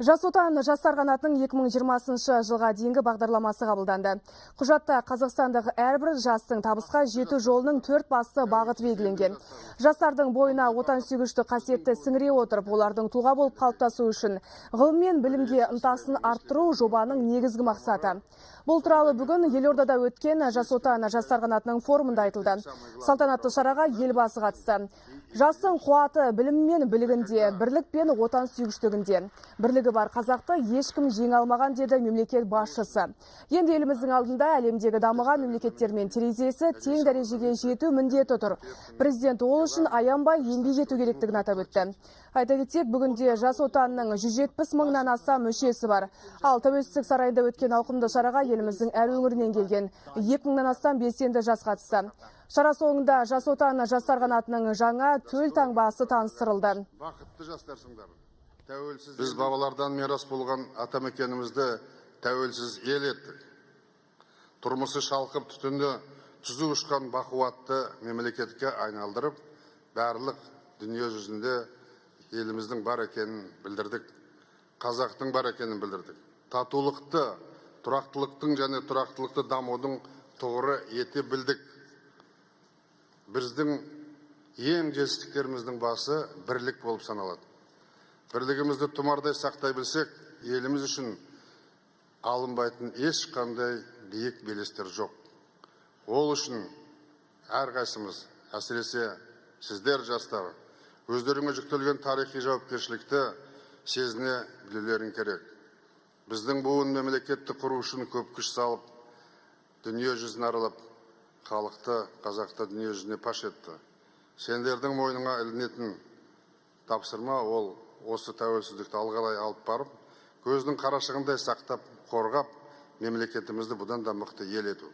Жас отан жастар қанатының 2020 жылға дейінгі бағдарламасы қабылданды. Құжатта қазақстандық әрбір жастың табысқа жету жолының 4 басты бағыты белгіленген. Жастардың бойына отансүйгіштік қасиетті сіңіре отырып, олардың тұлға болып қалыптасу үшін ғылым мен білімге ынтасын арттыру жобаның негізгі мақсаты. Бұл туралы бүгін Елордада өткен Жас отан жастар қанатының форумында айтылды. Салтанатты шараға елбасы қатысты. Жастың қуаты білім мен білігінде, бірлік пен отансүйгіштігінде. Бірлігі бар қазақты ешкім жеңе алмаған, деді мемлекет басшысы. Енді еліміздің алдында әлемдегі дамыған мемлекеттермен терезесі тең дәрежеге жету міндеті тұр. Президент ол үшін аянбай еңбек ету керектігін атап өтті. Айта кетсек, бүгінде Жас отанның 170 мыңнан астам мүшесі бар. Ал Тәуелсіздік сарайында өткен ауқымды шараға еліміздің әр өңірінен келген 2000-нан астам белсенді жас қатысты. Шара соңында Жас отан жастар қанатының жаңа төл таңбасы таныстырылды. Бақытты жастарсыңдар. Біз бабалардан мирас болған атамекенімізді тәуелсіз ел еттік. Тұрмысы шалқып түтінді түзу ұшқан бақуатты мемлекетке айналдырып, барлық дүние жүзінде еліміздің бар екенін білдірдік. Қазақтың бар екенін білдірдік. Татулықты, тұрақтылықтың және тұрақтылықты дамудың тұғыры ете білдік. Біздің ең жетістіктеріміздің басы бірлік болып саналады. Бірлігімізді тұмардай сақтай білсек, еліміз үшін алынбайтын ешқандай биік белестер жоқ. Ол үшін әрқайсымыз, әсіресе сіздер жастар, өздеріңе жүктелген тарихи жауапкершілікті сезіне білулерің керек. Біздің буын мемлекетті құру үшін көп күш салып, дүние жүзін аралап, халықты, қазақты дүние жүзіне паш етті. Сендердің мойныңа ілінетін тапсырма ол осы тәуелсіздікті алғалай алып барып, көздің қарашығындай сақтап, қорғап, мемлекетімізді бұдан да мықты ел ету.